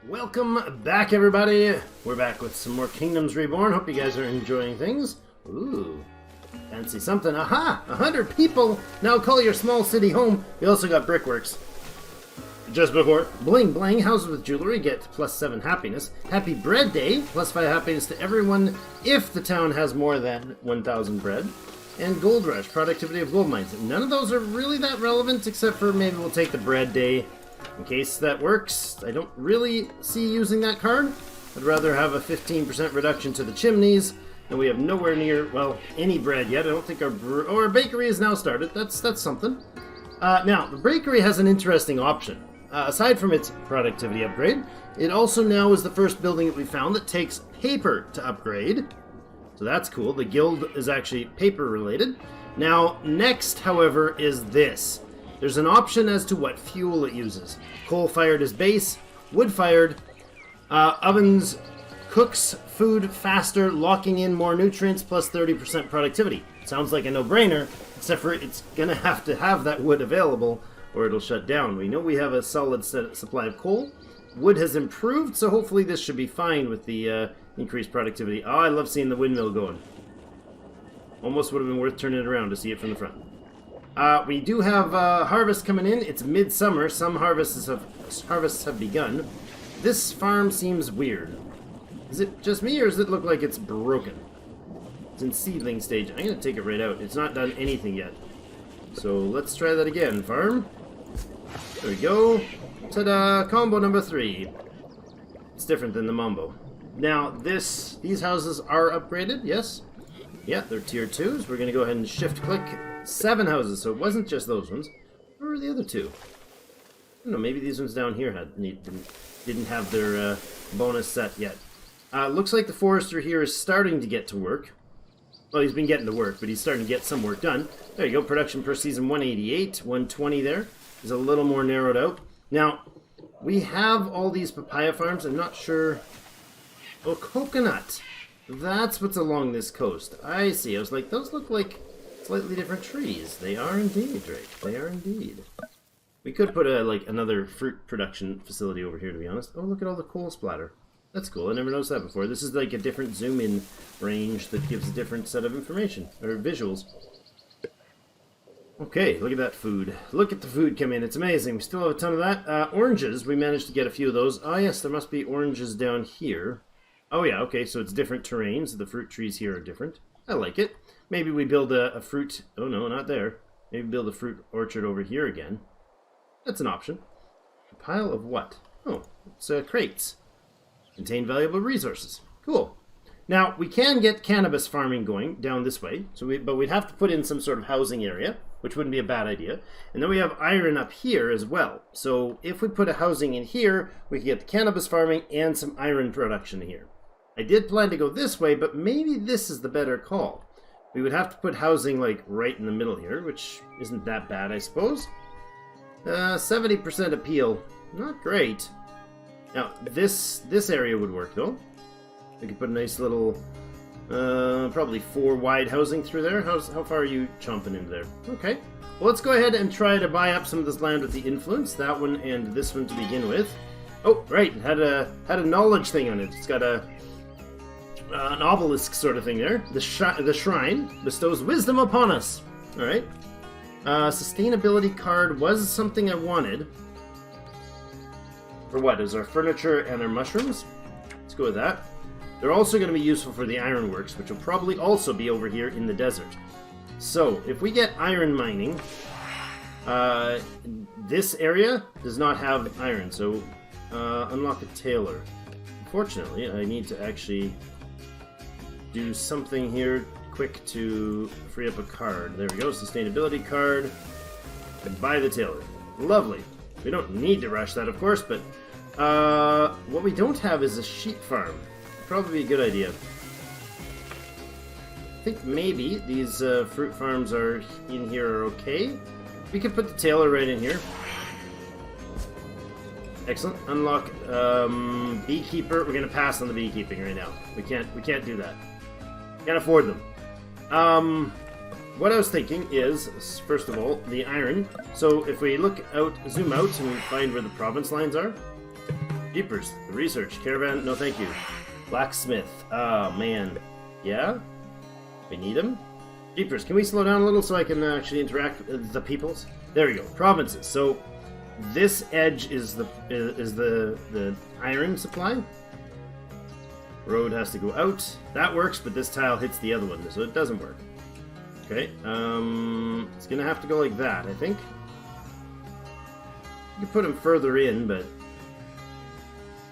Welcome back, everybody. We're back with some more Kingdoms Reborn. Hope you guys are enjoying things. Ooh, fancy something. Aha! 100 people! Now call your small city home. We also got brickworks. Just before, bling bling, houses with jewelry get +7 happiness. Happy bread day, +5 happiness to everyone if the town has more than 1,000 bread. And gold rush, productivity of gold mines. None of those are really that relevant, except for maybe we'll take the bread day. In case that works, I don't really see using that card. I'd rather have a 15% reduction to the chimneys, and we have nowhere near, well, any bread yet. I don't think our bakery is now started. That's something. Now, the bakery has an interesting option. Aside from its productivity upgrade, it also now is the first building that we found that takes paper to upgrade. So that's cool. The guild is actually paper related. Now, next, however, is this. There's an option as to what fuel it uses. Coal-fired is base, wood-fired, ovens cooks food faster, locking in more nutrients, plus 30% productivity. Sounds like a no-brainer, except for it's going to have that wood available, or it'll shut down. We know we have a solid supply of coal. Wood has improved, so hopefully this should be fine with the increased productivity. Oh, I love seeing the windmill going. Almost would have been worth turning it around to see it from the front. We do have harvest coming in. It's midsummer. Some harvests have begun. This farm seems weird. Is it just me, or does it look like it's broken? It's in seedling stage. I'm going to take it right out. It's not done anything yet. So let's try that again, farm. There we go. Ta-da! Combo number 3. It's different than the Mambo. Now, these houses are upgraded, yes? Yeah, they're tier 2s. We're going to go ahead and shift-click 7 houses, so it wasn't just those ones. Where were the other 2? I don't know, maybe these ones down here didn't have their bonus set yet. Looks like the forester here is starting to get to work. Well, he's been getting to work, but he's starting to get some work done. There you go, production per season 188, 120 there. Is a little more narrowed out. Now, we have all these papaya farms. I'm not sure... Oh, coconut! That's what's along this coast. I see. I was like, those look like slightly different trees. They are indeed, Drake. They are indeed. We could put another fruit production facility over here, to be honest. Oh, look at all the coal splatter. That's cool. I never noticed that before. This is like a different zoom-in range that gives a different set of information, or visuals. Okay, look at that food. Look at the food come in. It's amazing. We still have a ton of that. Oranges, we managed to get a few of those. Oh, yes, there must be oranges down here. Oh, yeah, okay, so it's different terrains. The fruit trees here are different. I like it. Maybe we build a fruit... Oh, no, not there. Maybe build a fruit orchard over here again. That's an option. A pile of what? Oh, it's crates. Contain valuable resources. Cool. Now, we can get cannabis farming going down this way, but we'd have to put in some sort of housing area, which wouldn't be a bad idea. And then we have iron up here as well. So if we put a housing in here, we can get the cannabis farming and some iron production here. I did plan to go this way, but maybe this is the better call. We would have to put housing like right in the middle here, which isn't that bad, I suppose. 70% appeal. Not great. Now, this area would work, though. We could put a nice little, probably 4 wide housing through there. How far are you chomping into there? Okay. Well, let's go ahead and try to buy up some of this land with the influence. That one and this one to begin with. Oh, right. It had a knowledge thing on it. It's got an obelisk sort of thing there. The shrine bestows wisdom upon us. All right. Sustainability card was something I wanted. For what? Is our furniture and our mushrooms? Let's go with that. They're also going to be useful for the ironworks, which will probably also be over here in the desert. So, if we get iron mining, this area does not have iron, so unlock a tailor. Unfortunately, I need to actually do something here quick to free up a card. There we go, sustainability card. And buy the tailor. Lovely. We don't need to rush that, of course, but what we don't have is a sheep farm. Probably a good idea. I think maybe these fruit farms are in here are okay. We could put the tailor right in here. Excellent. Unlock beekeeper. We're gonna pass on the beekeeping right now. We can't do that. Can't afford them. What I was thinking is, first of all, the iron. So if we look out, zoom out, and we find where the province lines are, Jeepers. The research. Caravan. No, thank you. Blacksmith. Oh, man. Yeah? We need him? Jeepers, can we slow down a little so I can actually interact with the peoples? There we go. Provinces. So, this edge is the iron supply. Road has to go out. That works, but this tile hits the other one, so it doesn't work. Okay, it's gonna have to go like that, I think. You can put them further in, but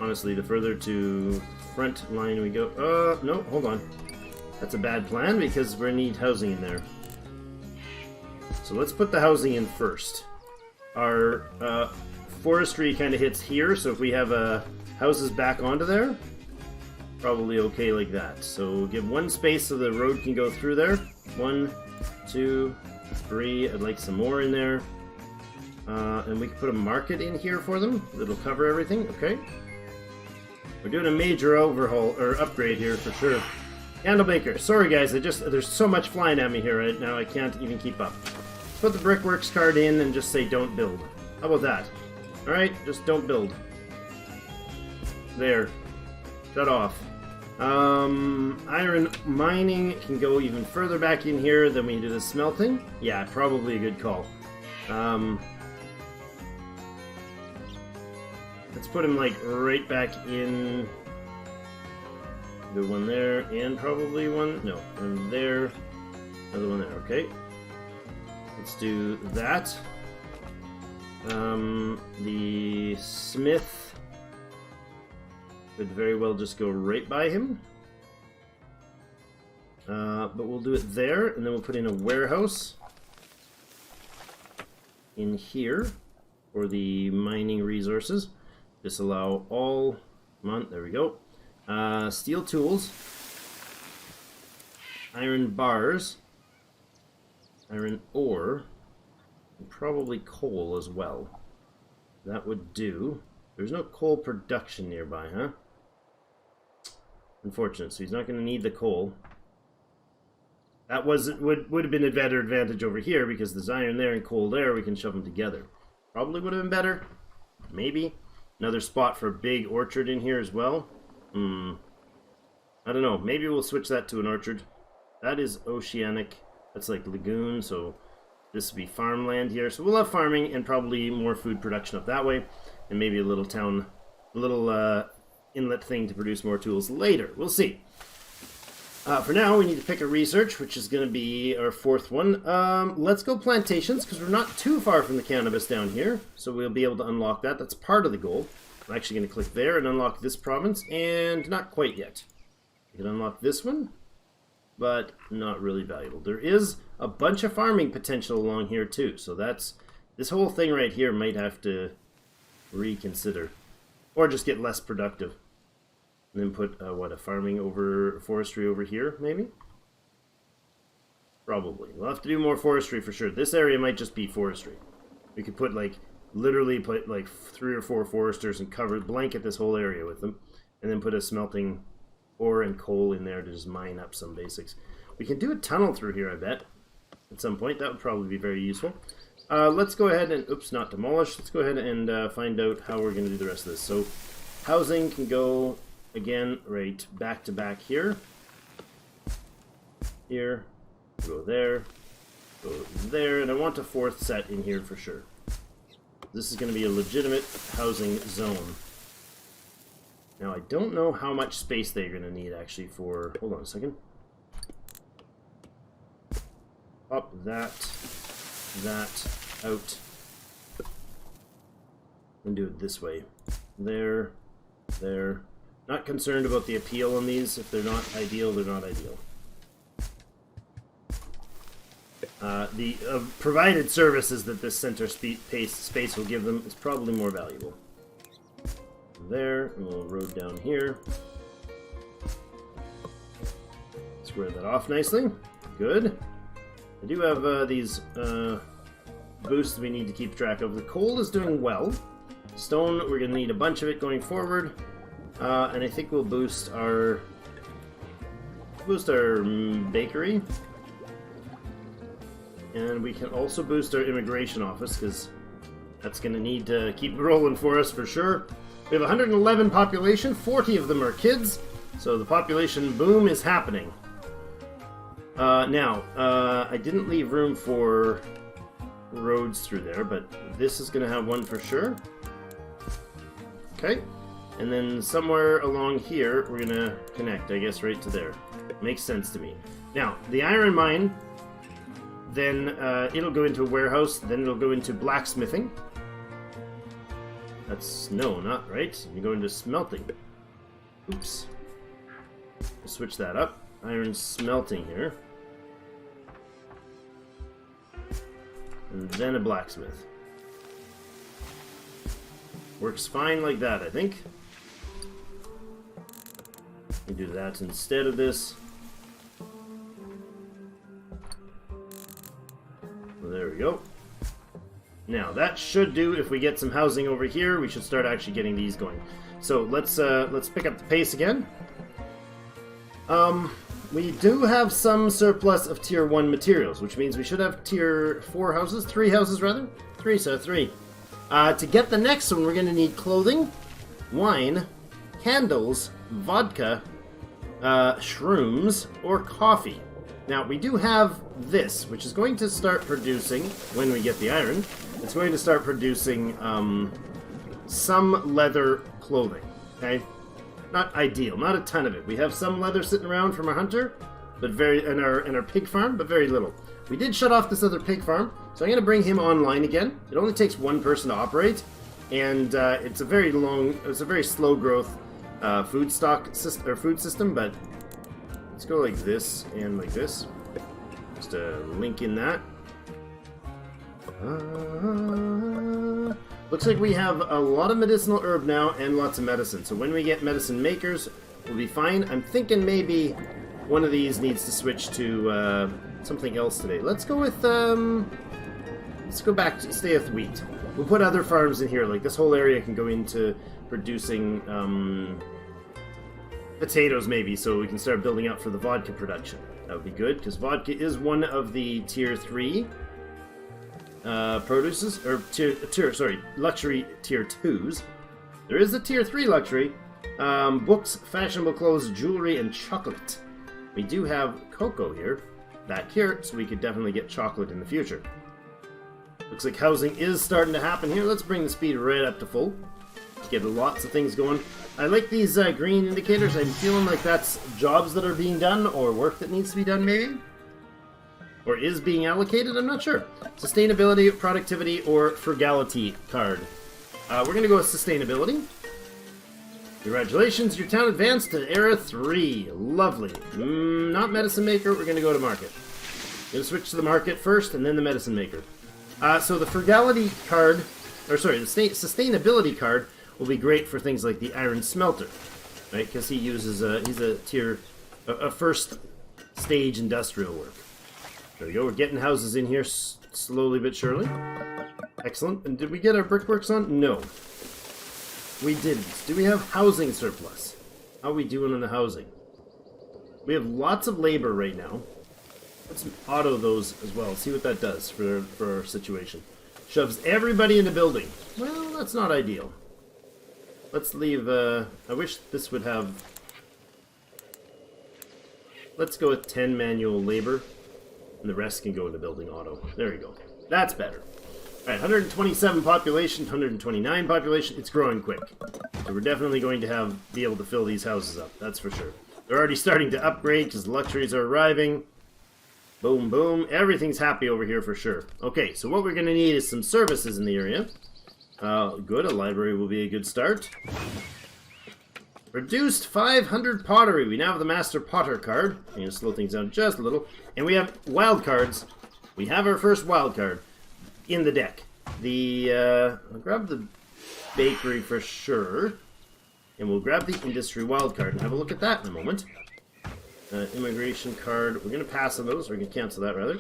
honestly, the further to front line we go... no, hold on. That's a bad plan, because we need housing in there. So let's put the housing in first. Our forestry kind of hits here, so if we have houses back onto there, probably okay like that. So give one space so the road can go through there. 1, 2, 3. I'd like some more in there. And we can put a market in here for them. That'll cover everything. Okay. We're doing a major overhaul, or upgrade here for sure. Candlemaker. Sorry guys, there's so much flying at me here right now, I can't even keep up. Put the brickworks card in and just say don't build. How about that? Alright, just don't build. There. Shut off. Iron mining can go even further back in here than we do the smelting. Yeah, probably a good call. Let's put him like right back in. Do one there and probably one. No, one there. Another one there. Okay. Let's do that. The smith could very well just go right by him. But we'll do it there, and then we'll put in a warehouse in here for the mining resources. Disallow all. Come on, there we go. Steel tools. Iron bars. Iron ore. And probably coal as well. That would do. There's no coal production nearby, huh? Unfortunate, so he's not going to need the coal. That would have been a better advantage over here because there's iron there and coal there. We can shove them together. Probably would have been better. Maybe. Another spot for a big orchard in here as well. I don't know. Maybe we'll switch that to an orchard. That is oceanic. That's like lagoon, so this will be farmland here. So we'll have farming and probably more food production up that way. And maybe a little town, a little inlet thing to produce more tools later. We'll see. For now, we need to pick a research, which is going to be our fourth one. Let's go plantations, because we're not too far from the cannabis down here. So we'll be able to unlock that. That's part of the goal. I'm actually going to click there and unlock this province, and not quite yet. We can unlock this one, but not really valuable. There is a bunch of farming potential along here, too. So that's... This whole thing right here might have to reconsider. Or just get less productive. And then put, a forestry over here, maybe? Probably. We'll have to do more forestry for sure. This area might just be forestry. We could put, literally put, 3 or 4 foresters and blanket this whole area with them. And then put a smelting ore and coal in there to just mine up some basics. We can do a tunnel through here, I bet. At some point, that would probably be very useful. Let's go ahead and, oops, not demolish. Let's go ahead and find out how we're going to do the rest of this. So, housing can go... Again, right back to back here. Here. Go there. Go there. And I want a 4th set in here for sure. This is going to be a legitimate housing zone. Now, I don't know how much space they're going to need actually for... Hold on a second. Up that. That. Out. And do it this way. There. There. Not concerned about the appeal on these. If they're not ideal, they're not ideal. The provided services that this center space will give them is probably more valuable. There, a little road down here. Square that off nicely. Good. I do have these boosts we need to keep track of. The coal is doing well. Stone, we're going to need a bunch of it going forward. And I think we'll boost our bakery, and we can also boost our immigration office because that's going to need to keep rolling for us for sure. We have 111 population, 40 of them are kids, so the population boom is happening. Now, I didn't leave room for roads through there, but this is going to have one for sure. Okay, and then somewhere along here, we're going to connect, I guess, right to there. Makes sense to me. Now, the iron mine, then it'll go into a warehouse, then it'll go into blacksmithing. That's, no, not right. You go into smelting. Oops. We'll switch that up. Iron smelting here. And then a blacksmith. Works fine like that, I think. We do that instead of this. Well, there we go. Now that should do. If we get some housing over here, we should start actually getting these going. So let's pick up the pace again. We do have some surplus of tier 1 materials, which means we should have tier 4 houses, 3 houses rather. 3, so 3. To get the next one, we're going to need clothing, wine, candles, vodka, shrooms, or coffee. Now, we do have this, which is going to start producing, when we get the iron, it's going to start producing some leather clothing, okay? Not ideal, not a ton of it. We have some leather sitting around from our hunter, but in our pig farm, but very little. We did shut off this other pig farm, so I'm going to bring him online again. It only takes one person to operate, and it's a very slow growth food system, but let's go like this and like this. Just a link in that. Looks like we have a lot of medicinal herb now and lots of medicine. So when we get medicine makers, we'll be fine. I'm thinking maybe one of these needs to switch to something else today. Let's go with let's go back to stay with wheat. We'll put other farms in here. Like this whole area can go into producing potatoes maybe, so we can start building up for the vodka production. That would be good, because vodka is one of the tier 3 produces, or luxury tier 2s. There is a tier 3 luxury. Books, fashionable clothes, jewelry, and chocolate. We do have cocoa here, back here, so we could definitely get chocolate in the future. Looks like housing is starting to happen here. Let's bring the speed right up to full. Get lots of things going. I like these green indicators. I'm feeling like that's jobs that are being done, or work that needs to be done maybe, or is being allocated. I'm not sure. Sustainability, productivity, or frugality card. We're going to go with sustainability. Congratulations, your town advanced to era 3. Lovely. Not medicine maker. We're going to go to market. Going to switch to the market first, and then the medicine maker. So the frugality card, or sorry, the sustainability card will be great for things like the iron smelter, right? Because he uses he's a first stage industrial work. There we go. We're getting houses in here slowly but surely. Excellent. And did we get our brickworks on? No, we didn't. Do we have housing surplus? How are we doing on the housing? We have lots of labor right now. Let's auto those as well. See what that does for our situation. Shoves everybody in the building. Well, that's not ideal. Let's leave, I wish this would have... Let's go with 10 manual labor, and the rest can go into building auto. There we go. That's better. Alright, 127 population, 129 population. It's growing quick. So we're definitely going to be able to fill these houses up, that's for sure. They're already starting to upgrade because the luxuries are arriving. Boom, boom. Everything's happy over here for sure. Okay, so what we're going to need is some services in the area. Good, a library will be a good start. Reduced 500 pottery. We now have the Master Potter card. I'm going to slow things down just a little. And we have wild cards. We have our first wild card in the deck. I'll grab the bakery for sure. And we'll grab the industry wild card and have a look at that in a moment. Immigration card. We're going to pass on those. We're going to cancel that rather.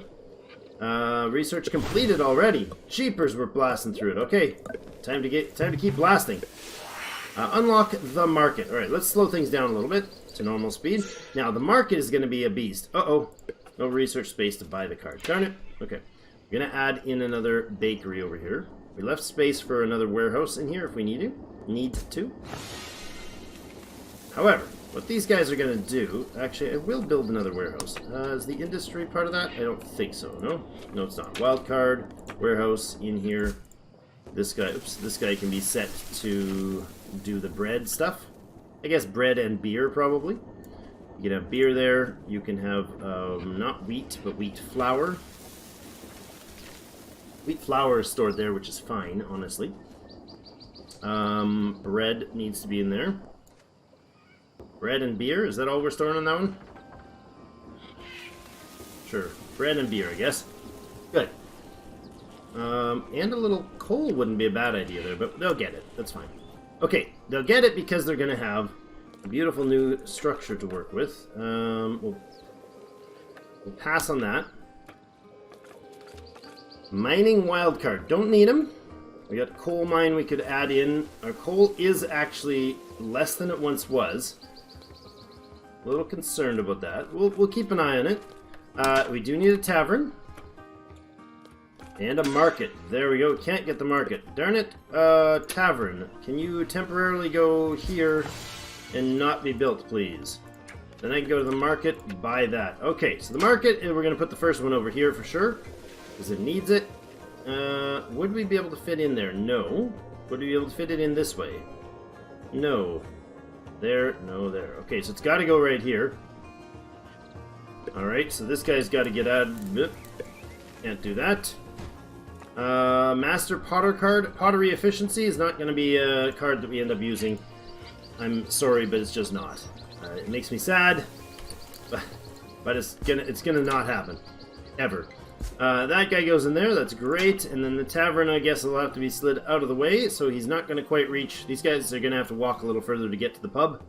Research completed already. Jeepers, we're blasting through it. Okay, time to keep blasting. Unlock the market. All right, let's slow things down a little bit to normal speed. Now the market is going to be a beast. Uh-oh, no research space to buy the card. Darn it. Okay, we're going to add in another bakery over here. We left space for another warehouse in here if we need to. need to. However, what these guys are going to do... Actually, I will build another warehouse. Is the industry part of that? I don't think so, no? No, it's not. Wildcard, warehouse, in here. This guy, oops, this guy can be set to do the bread stuff. I guess bread and beer, probably. You can have beer there. You can have, not wheat, but wheat flour. Wheat flour is stored there, which is fine, honestly. Bread needs to be in there. Bread and beer, is that all we're storing on that one? Sure, bread and beer, I guess. Good. And a little coal wouldn't be a bad idea there, but they'll get it. That's fine. Okay, they'll get it because they're going to have a beautiful new structure to work with. We'll pass on that. Mining wildcard. Don't need them. We got coal mine we could add in. Our coal is actually less than it once was. A little concerned about that. We'll keep an eye on it. We do need a tavern. And a market. There we go. Can't get the market. Darn it. Tavern. Can you temporarily go here and not be built, please? Then I can go to the market, buy that. Okay, so the market, we're going to put the first one over here for sure, because it needs it. Would we be able to fit in there? No. Would we be able to fit it in this way? No. There, no, there. Okay, so it's got to go right here. Alright, so this guy's got to get added. Can't do that. Master Potter card. Pottery efficiency is not going to be a card that we end up using. I'm sorry, but it's just not. It makes me sad, but it's gonna not happen. Ever. That guy goes in there, that's great, and then the tavern, I guess, will have to be slid out of the way, so he's not going to quite reach. These guys are going to have to walk a little further to get to the pub.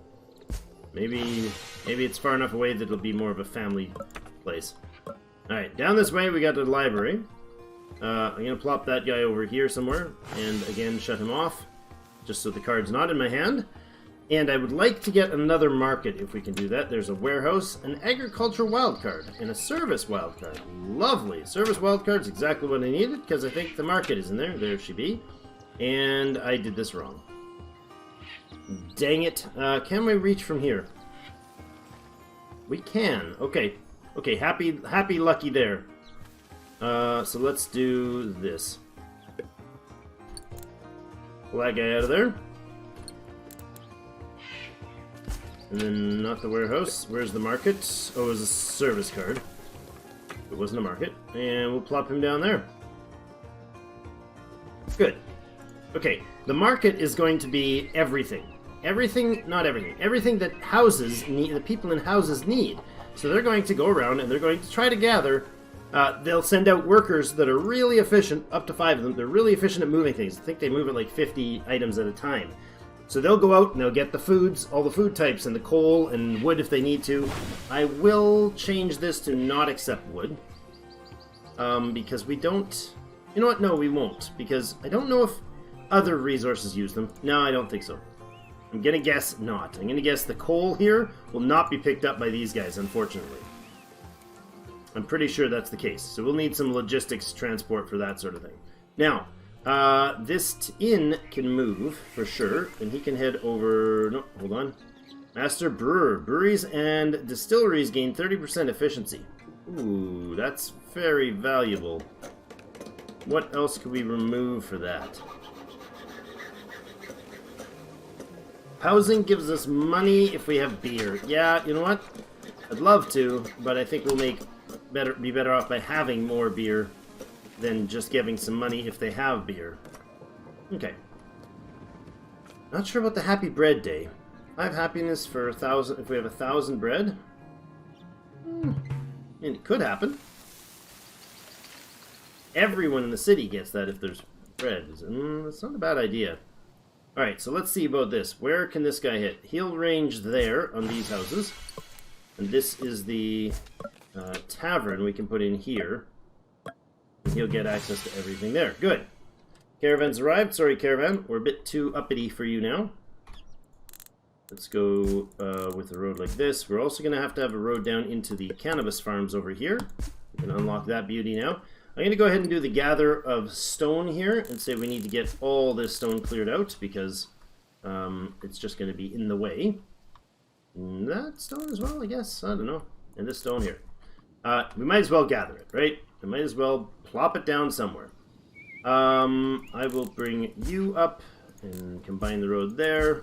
Maybe it's far enough away that it'll be more of a family place. Alright, down this way we got the library. I'm going to plop that guy over here somewhere, and again, shut him off, just so the card's not in my hand. And I would like to get another market if we can do that. There's a warehouse, an agricultural wildcard, and a service wildcard. Lovely. Service wildcard's exactly what I needed, because I think the market is in there. There she be. And I did this wrong. Dang it. Can we reach from here? We can. Okay. Okay, happy lucky there. So let's do this. Pull that guy out of there. And then not the warehouse. Where's the market? Oh, it was a service card. It wasn't a market. And we'll plop him down there. Good. Okay, the market is going to be everything. Everything, not everything. Everything that houses need, the people in houses need. So they're going to go around and they're going to try to gather. They'll send out workers that are really efficient, up to 5 of them. They're really efficient at moving things. I think they move at like 50 items at a time. So they'll go out and they'll get the foods, all the food types, and the coal and wood if they need to. I will change this to not accept wood. Because we don't... You know what? No, we won't. Because I don't know if other resources use them. No, I don't think so. I'm going to guess not. I'm going to guess the coal here will not be picked up by these guys, unfortunately. I'm pretty sure that's the case. So we'll need some logistics transport for that sort of thing. Now... this inn can move, for sure, and he can head over... No, hold on. Master Brewer. Breweries and distilleries gain 30% efficiency. Ooh, that's very valuable. What else could we remove for that? Housing gives us money if we have beer. Yeah, you know what? I'd love to, but I think we'll be better off by having more beer than just giving some money if they have beer. Okay. Not sure about the happy bread day. 5 happiness for 1,000 if we have 1,000 bread. I mean, it could happen. Everyone in the city gets that if there's bread. That's not a bad idea. Alright, so let's see about this. Where can this guy hit? He'll range there on these houses. And this is the tavern we can put in here. He'll get access to everything there. Good. Caravan's arrived. Sorry, caravan. We're a bit too uppity for you now. Let's go with a road like this. We're also going to have a road down into the cannabis farms over here. We can unlock that beauty now. I'm going to go ahead and do the gather of stone here and say we need to get all this stone cleared out because It's just going to be in the way. And that stone as well, I guess. I don't know. And this stone here. We might as well gather it, right? We might as well plop it down somewhere. I will bring you up and combine the road there.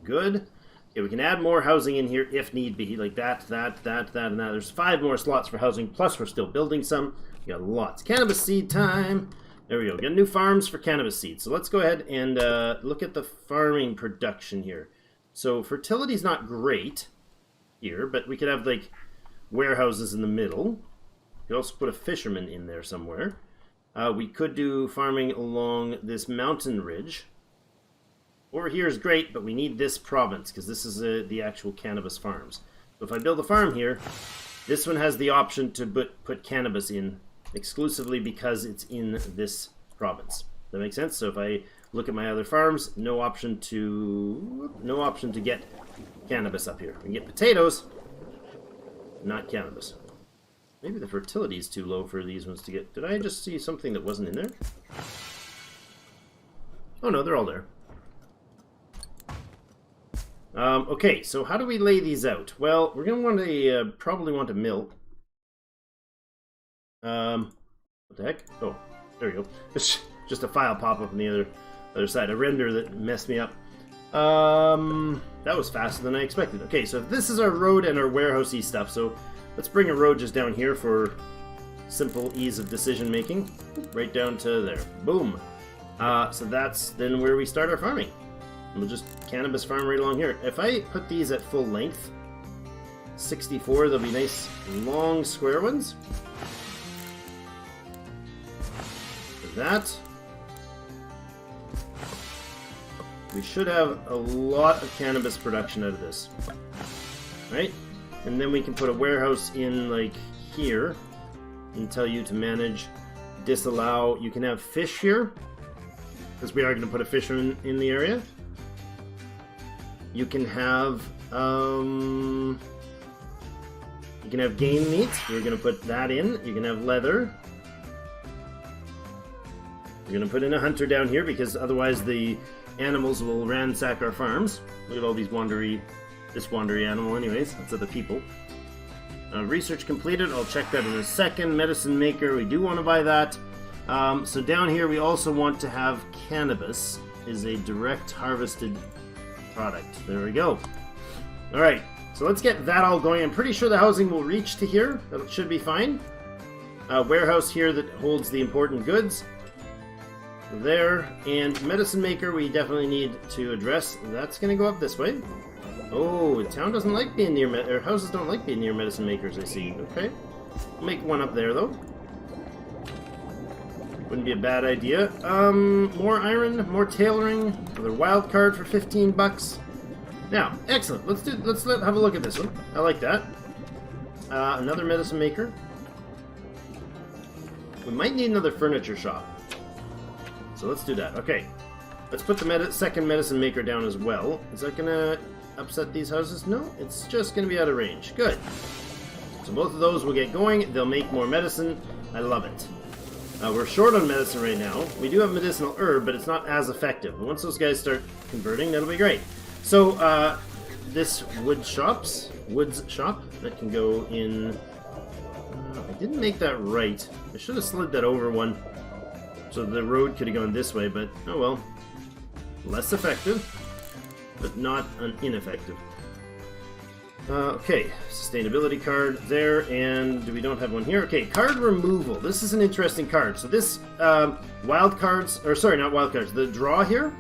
Good. Okay, we can add more housing in here if need be, like that, and that. There's 5 more slots for housing, plus we're still building some. We got lots. Cannabis seed time. There we go. Got new farms for cannabis seeds. So let's go ahead and look at the farming production here. So fertility's not great here, but we could have like warehouses in the middle. We could also put a fisherman in there somewhere. We could do farming along this mountain ridge. Over here is great, but we need this province because this is the actual cannabis farms. So if I build a farm here, this one has the option to put cannabis in exclusively because it's in this province. That makes sense? So if I look at my other farms, no option to get cannabis up here. We can get potatoes, not cannabis. Maybe the fertility is too low for these ones to get. Did I just see something that wasn't in there? Oh no, they're all there. Okay, so how do we lay these out? Well, we're going to want to probably want a mill. What the heck? Oh, there we go. It's just a file pop-up on the other side. A render that messed me up. That was faster than I expected. Okay, so this is our road and our warehousey stuff. So let's bring a road just down here for simple ease of decision making. Right down to there. Boom. So that's then where we start our farming. We'll just cannabis farm right along here. If I put these at full length, 64, they'll be nice long square ones. Like that. We should have a lot of cannabis production out of this. Right? And then we can put a warehouse in like here and tell you to manage, disallow. You can have fish here because we are going to put a fisherman in the area. You can have game meat. We're going to put that in. You can have leather. We're going to put in a hunter down here because otherwise the animals will ransack our farms. Look at all these this wandery animal anyways. That's other people. Research completed. I'll check that in a second. Medicine maker. We do want to buy that. So down here we also want to have cannabis. Is a direct harvested product. There we go. Alright, so let's get that all going. I'm pretty sure the housing will reach to here. That should be fine. Warehouse here that holds the important goods. There. And medicine maker we definitely need to address. That's going to go up this way. Oh, the town doesn't like being near, or houses don't like being near medicine makers, I see. Okay. We'll make one up there, though. Wouldn't be a bad idea. More iron, more tailoring, another wild card for 15 bucks. Now, excellent. Let's have a look at this one. I like that. Another medicine maker. We might need another furniture shop. So let's do that. Okay. Let's put the second medicine maker down as well. Is that gonna upset these houses? No, it's just gonna be out of range. Good. So both of those will get going. They'll make more medicine. I love it. We're short on medicine right now. We do have medicinal herb, but it's not as effective. But once those guys start converting, that'll be great. So, this woods shop, that can go in... I didn't make that right. I should have slid that over one, so the road could have gone this way, but oh well. Less effective, but not ineffective. Okay, sustainability card there, and we don't have one here. Okay, card removal. This is an interesting card. So this, wild cards, or sorry, not wild cards, the draw here,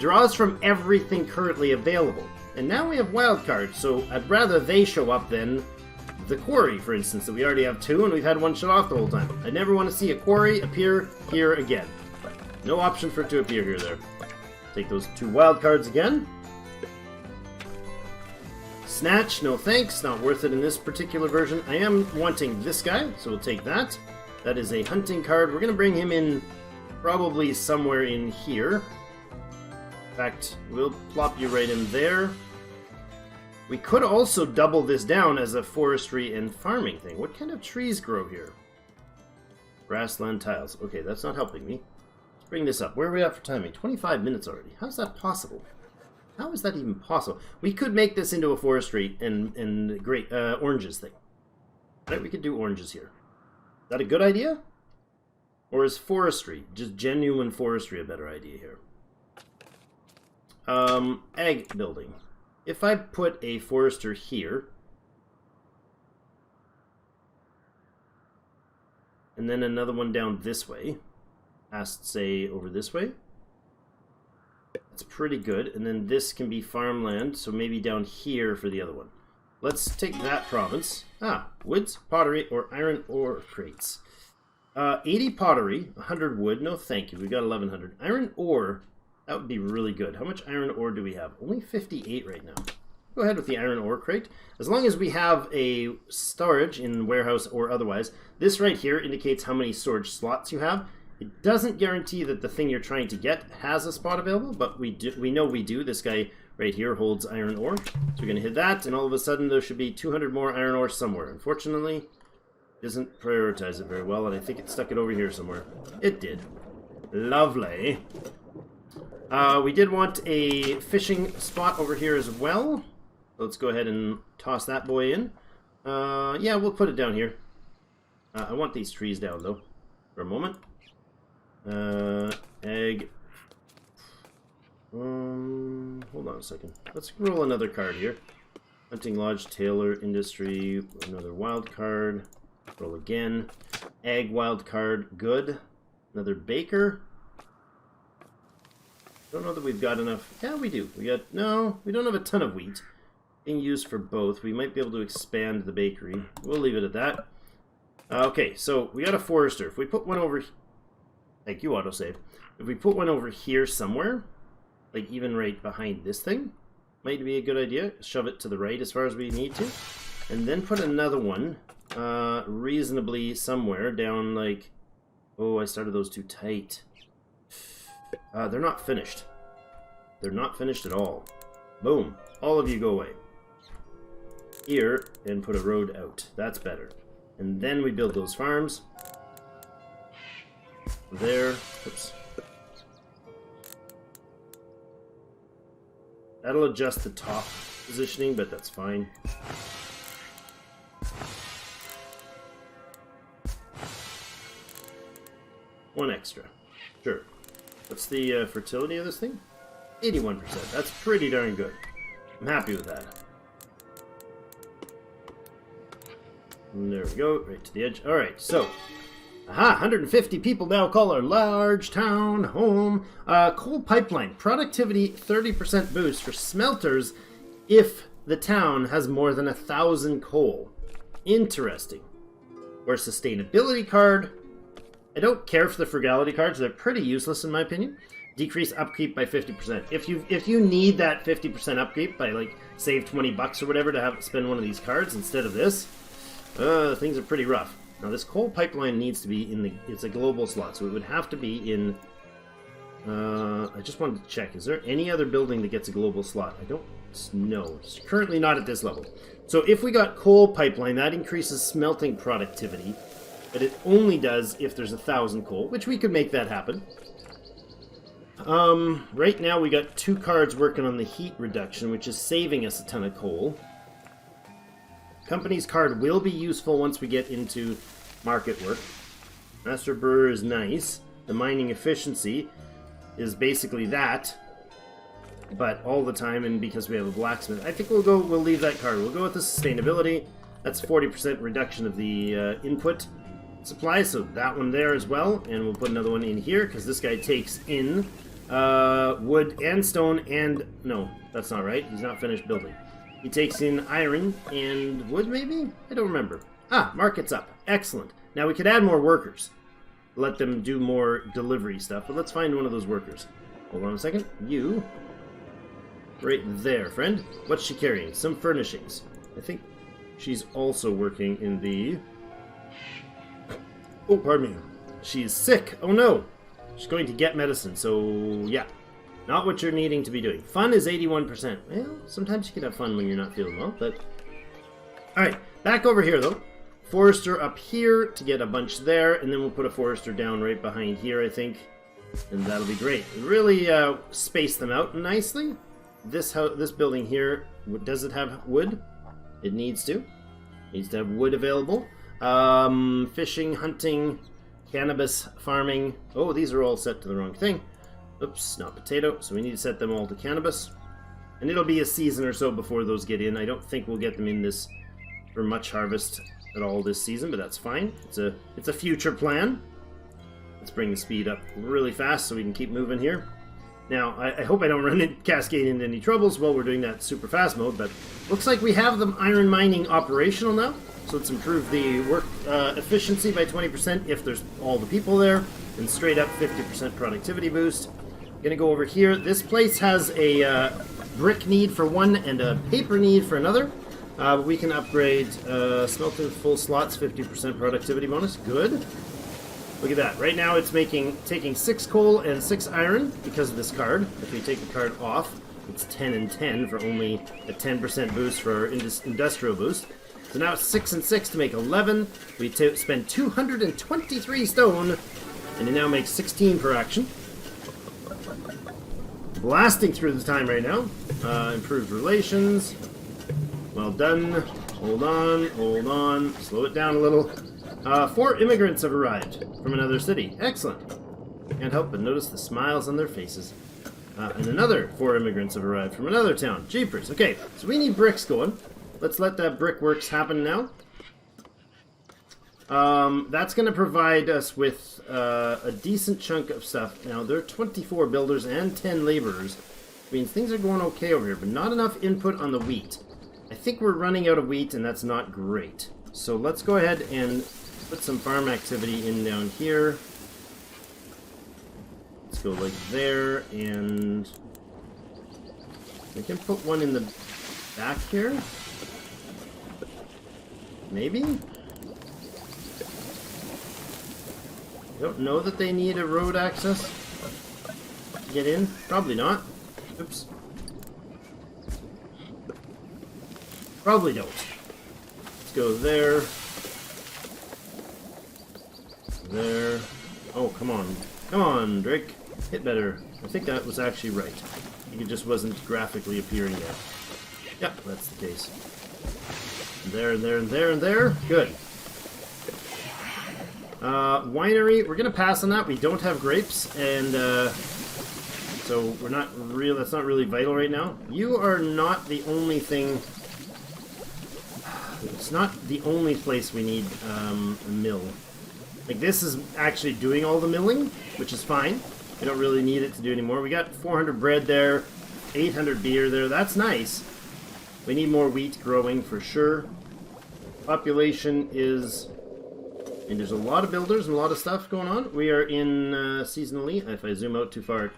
draws from everything currently available. And now we have wild cards, so I'd rather they show up than the quarry, for instance, that we already have 2, and we've had 1 shut off the whole time. I never want to see a quarry appear here again. No option for it to appear here there. Take those 2 wild cards again. Snatch, no thanks, not worth it in this particular version. I am wanting this guy, so we'll take that. That is a hunting card. We're going to bring him in probably somewhere in here. In fact, we'll plop you right in there. We could also double this down as a forestry and farming thing. What kind of trees grow here? Grassland tiles. Okay, that's not helping me. Let's bring this up. Where are we at for timing? 25 minutes already. How's that possible? How is that even possible? We could make this into a forestry and great oranges thing. Right, we could do oranges here. Is that a good idea? Or is forestry, just genuine forestry, a better idea here? Egg building. If I put a forester here, and then another one down this way, past, say, over this way, that's pretty good. And then this can be farmland, so maybe down here for the other one. Let's take that province. Woods, pottery, or iron ore crates. 80 pottery, 100 wood. No, thank you. We got 1100. Iron ore, that would be really good. How much iron ore do we have? Only 58 right now. Go ahead with the iron ore crate. As long as we have a storage in warehouse or otherwise, this right here indicates how many storage slots you have. It doesn't guarantee that the thing you're trying to get has a spot available, but we know we do. This guy right here holds iron ore. So we're going to hit that, and all of a sudden there should be 200 more iron ore somewhere. Unfortunately, it doesn't prioritize it very well, and I think it stuck it over here somewhere. It did. Lovely. We did want a fishing spot over here as well. Let's go ahead and toss that boy in. Yeah, we'll put it down here. I want these trees down, though, for a moment. Egg. Hold on a second. Let's roll another card here. Hunting Lodge, Tailor, Industry, another wild card. Roll again. Egg, wild card, good. Another baker. Don't know that we've got enough. Yeah, we do. No, we don't have a ton of wheat being used for both. We might be able to expand the bakery. We'll leave it at that. Okay, so we got a forester. If we put one over... Thank you, autosave. If we put one over here somewhere, like even right behind this thing, might be a good idea. Shove it to the right as far as we need to. And then put another one reasonably somewhere down like... Oh, I started those too tight. They're not finished. They're not finished at all. Boom. All of you go away. Here, and put a road out. That's better. And then we build those farms. There. Oops. That'll adjust the top positioning, but that's fine. One extra. Sure. What's the fertility of this thing? 81%. That's pretty darn good. I'm happy with that. And there we go. Right to the edge. Alright, so... Aha! 150 people now call our large town home. Coal pipeline. Productivity 30% boost for smelters if the town has more than 1,000 coal. Interesting. Or sustainability card. I don't care for the frugality cards. They're pretty useless in my opinion. Decrease upkeep by 50%. If you need that 50% upkeep by like save 20 bucks or whatever to have spend one of these cards instead of this, things are pretty rough. Now this coal pipeline needs to be in the... It's a global slot, so it would have to be in... I just wanted to check. Is there any other building that gets a global slot? I don't know. It's currently not at this level. So if we got coal pipeline, that increases smelting productivity. But it only does if there's 1,000 coal, which we could make that happen. Right now we got 2 cards working on the heat reduction, which is saving us a ton of coal. Company's card will be useful once we get into market work. Master Brewer is nice. The mining efficiency is basically that, but all the time, and because we have a blacksmith. I think we'll leave that card. We'll go with the sustainability. That's 40% reduction of the input supply, so that one there as well. And we'll put another one in here, because this guy takes in wood and stone and... No, that's not right. He's not finished building. He takes in iron and wood, maybe? I don't remember. Market's up. Excellent. Now we could add more workers. Let them do more delivery stuff, but let's find one of those workers. Hold on a second. You. Right there, friend. What's she carrying? Some furnishings. I think she's also working in the... Oh, pardon me. She's sick. Oh no. She's going to get medicine, so yeah. Not what you're needing to be doing. Fun is 81%. Well, sometimes you can have fun when you're not feeling well, but... Alright, back over here, though. Forester up here to get a bunch there, and then we'll put a forester down right behind here, I think. And that'll be great. Really space them out nicely. this building here, does it have wood? It needs to. It needs to have wood available. Fishing, hunting, cannabis, farming. Oh, these are all set to the wrong thing. Oops, not potato. So we need to set them all to cannabis. And it'll be a season or so before those get in. I don't think we'll get them in this for much harvest at all this season, but that's fine. It's a future plan. Let's bring the speed up really fast so we can keep moving here. Now, I hope I don't run in cascade into any troubles while we're doing that super fast mode, but looks like we have the iron mining operational now. So let's improve the work efficiency by 20% if there's all the people there, and straight up 50% productivity boost. Gonna go over here. This place has a brick need for one and a paper need for another. We can upgrade smelter full slots, 50% productivity bonus. Good. Look at that. Right now it's taking 6 coal and 6 iron because of this card. If we take the card off, it's 10 and 10 for only a 10% boost for our industrial boost. So now it's 6 and 6 to make 11. We spend 223 stone, and it now makes 16 per action. Blasting through the time right now. Improved relations. Well done. Hold on. Slow it down a little. 4 immigrants have arrived from another city. Excellent. Can't help but notice the smiles on their faces. And another 4 immigrants have arrived from another town. Jeepers. Okay, so we need bricks going. Let's let that brickworks happen now. That's going to provide us with a decent chunk of stuff. Now, there are 24 builders and 10 laborers. Which means things are going okay over here, but not enough input on the wheat. I think we're running out of wheat, and that's not great. So let's go ahead and put some farm activity in down here. Let's go like there, and we can put one in the back here. Maybe? I don't know that they need a road access to get in. Probably not. Oops. Probably don't. Let's go there. There. Oh, come on. Come on, Drake. Hit better. I think that was actually right. I think it just wasn't graphically appearing yet. Yep, that's the case. There, and there, and there, and there. Good. Winery, we're going to pass on that. We don't have grapes, and so we're not real. That's not really vital right now. You are not the only thing. It's not the only place we need a mill. Like, this is actually doing all the milling, which is fine. We don't really need it to do anymore. We got 400 bread there, 800 beer there. That's nice. We need more wheat growing for sure. Population is... And there's a lot of builders and a lot of stuff going on. We are in seasonally. If I zoom out too far, it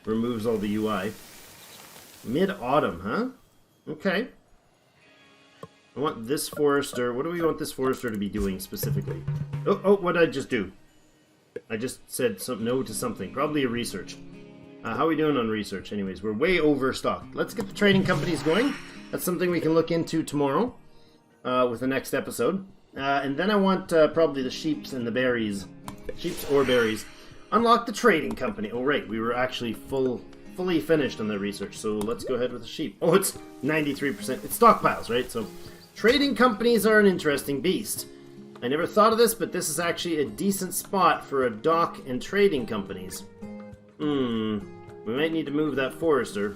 removes all the UI. Mid-autumn, huh? Okay. I want this forester. What do we want this forester to be doing specifically? Oh, what did I just do? I just said no to something. Probably a research. How are we doing on research? Anyways, we're way overstocked. Let's get the trading companies going. That's something we can look into tomorrow with the next episode. And then I want probably the sheeps and the berries. Sheeps or berries. Unlock the trading company. Oh, right. We were actually fully finished on the research. So let's go ahead with the sheep. Oh, it's 93%. It's stockpiles, right? So trading companies are an interesting beast. I never thought of this, but this is actually a decent spot for a dock and trading companies. We might need to move that forester.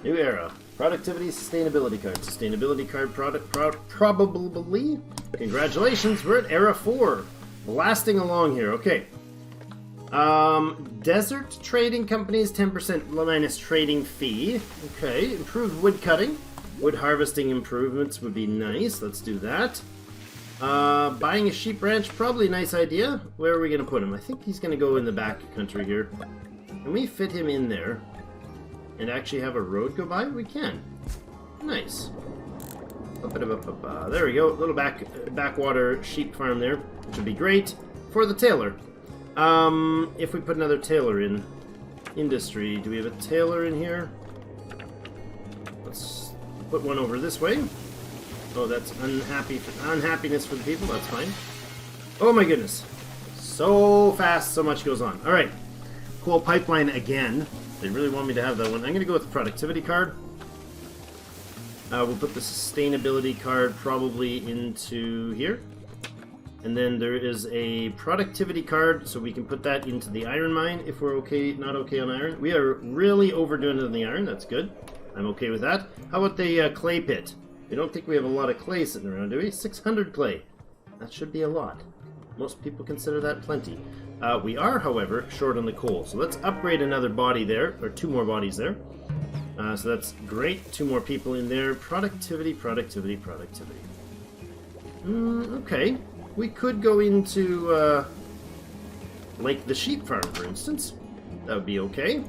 New era. Productivity, sustainability card. Sustainability card product, probably. Congratulations, we're at era 4. Blasting along here, okay. Desert trading companies, 10% minus trading fee. Okay, improved wood cutting. Wood harvesting improvements would be nice. Let's do that. Buying a sheep ranch, probably a nice idea. Where are we going to put him? I think he's going to go in the back country here. Can we fit him in there? And actually have a road go by? We can. Nice. There we go. Little backwater sheep farm there, which would be great for the tailor. If we put another tailor in industry, do we have a tailor in here? Let's put one over this way. Oh, that's unhappiness for the people. That's fine. Oh my goodness. So fast, so much goes on. All right. Cool pipeline again. They really want me to have that one. I'm going to go with the productivity card. We'll put the sustainability card probably into here. And then there is a productivity card, so we can put that into the iron mine if we're okay, not okay on iron. We are really overdoing it on the iron. That's good. I'm okay with that. How about the clay pit? We don't think we have a lot of clay sitting around, do we? 600 clay. That should be a lot. Most people consider that plenty. We are, however, short on the coal. So let's upgrade another body there, or 2 more bodies there. So that's great. 2 more people in there. Productivity, productivity, productivity. Okay. We could go into, like the sheep farm, for instance. That would be okay.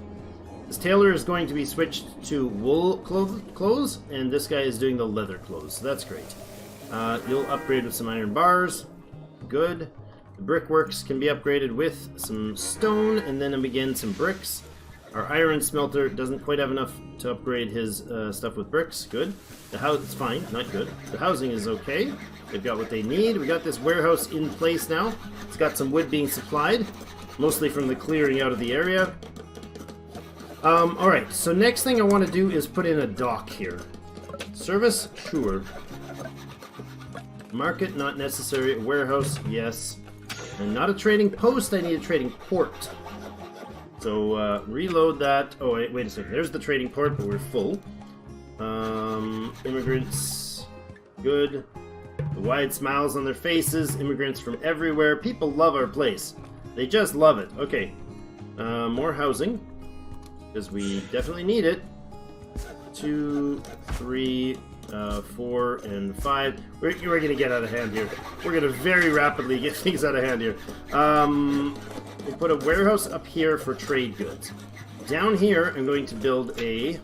This tailor is going to be switched to wool clothes, and this guy is doing the leather clothes, so that's great. You'll upgrade with some iron bars. Good. The brickworks can be upgraded with some stone, and then again some bricks. Our iron smelter doesn't quite have enough to upgrade his stuff with bricks. Good. The house is fine, not good. The housing is okay. They've got what they need. We got this warehouse in place now. It's got some wood being supplied, mostly from the clearing out of the area. Alright, so next thing I want to do is put in a dock here. Service? Sure. Market? Not necessary. A warehouse? Yes. And not a trading post, I need a trading port. So, reload that. Oh, wait a second. There's the trading port, but we're full. Immigrants. Good. The wide smiles on their faces. Immigrants from everywhere. People love our place. They just love it. Okay. More housing. Because we definitely need it. 2, 3, 4, and 5. We're going to get out of hand here. We're going to very rapidly get things out of hand here. We'll put a warehouse up here for trade goods. Down here, I'm going to build a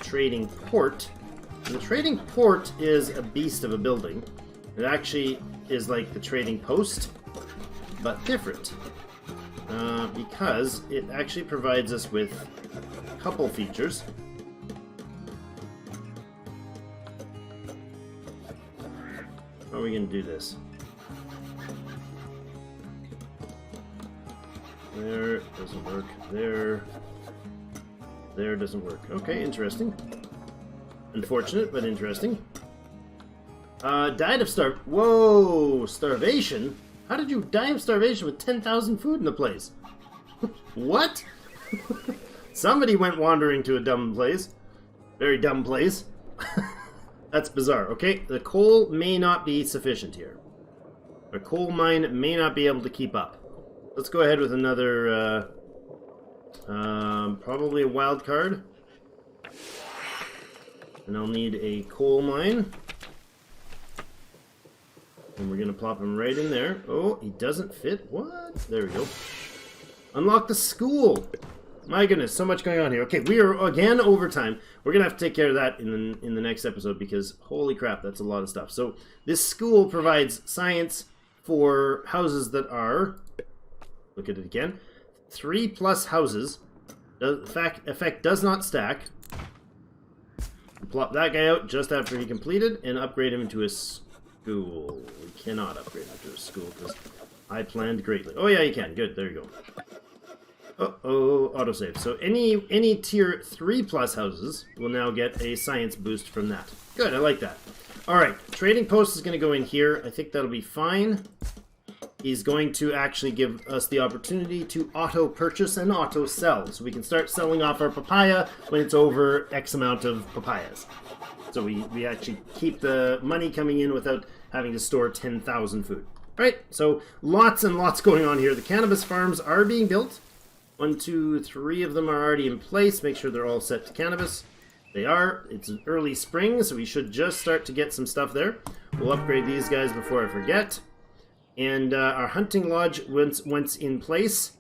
trading port. And the trading port is a beast of a building. It actually is like the trading post, but different. Because it actually provides us with a couple features. How are we going to do this? There doesn't work. There doesn't work. Okay, interesting. Unfortunate, but interesting. Died of Whoa! Starvation? How did you die of starvation with 10,000 food in the place? What? Somebody went wandering to a dumb place. Very dumb place. That's bizarre. Okay, the coal may not be sufficient here. Our coal mine may not be able to keep up. Let's go ahead with another, probably a wild card. And I'll need a coal mine. And we're going to plop him right in there. Oh, he doesn't fit? What? There we go. Unlock the school. My goodness, so much going on here. Okay, we are again overtime. We're going to have to take care of that in the next episode because holy crap, that's a lot of stuff. So this school provides science for houses that are, look at it again, 3+ houses. The effect does not stack. Plop that guy out just after he completed and upgrade him into a school. We cannot upgrade him to a school because I planned greatly. Oh yeah, you can. Good, there you go. Uh-oh, autosave. So any tier 3+ houses will now get a science boost from that. Good, I like that. Alright, trading post is going to go in here. I think that'll be fine. He's going to actually give us the opportunity to auto-purchase and auto-sell. So we can start selling off our papaya when it's over X amount of papayas. So we actually keep the money coming in without having to store 10,000 food. Right, so lots and lots going on here. The cannabis farms are being built. 1, 2, 3 of them are already in place. Make sure they're all set to cannabis. They are. It's an early spring, so we should just start to get some stuff there. We'll upgrade these guys before I forget. And our hunting lodge, once in place,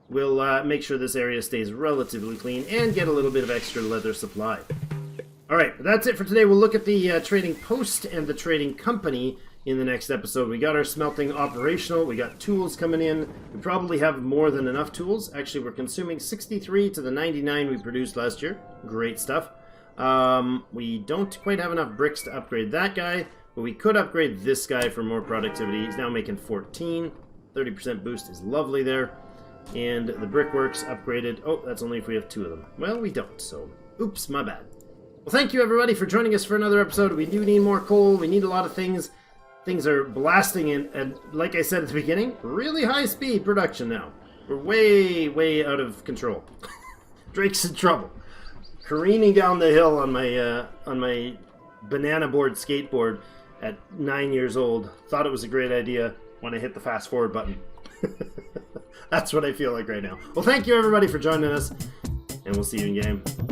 will make sure this area stays relatively clean and get a little bit of extra leather supply. Alright, that's it for today. We'll look at the trading post and the trading company in the next episode. We got our smelting operational. We got tools coming in. We probably have more than enough tools. Actually, we're consuming 63 to the 99 we produced last year. Great stuff. We don't quite have enough bricks to upgrade that guy. But we could upgrade this guy for more productivity. He's now making 14. 30% boost is lovely there. And the brickworks upgraded. Oh, that's only if we have 2 of them. Well, we don't, so oops, my bad. Well, thank you everybody for joining us for another episode. We do need more coal. We need a lot of things. Things are blasting in, and like I said at the beginning, really high speed production now. We're way out of control. Drake's in trouble. Careening down the hill on my banana board skateboard at 9 years old. Thought it was a great idea when I hit the fast forward button. That's what I feel like right now. Well, thank you everybody for joining us, and we'll see you in game.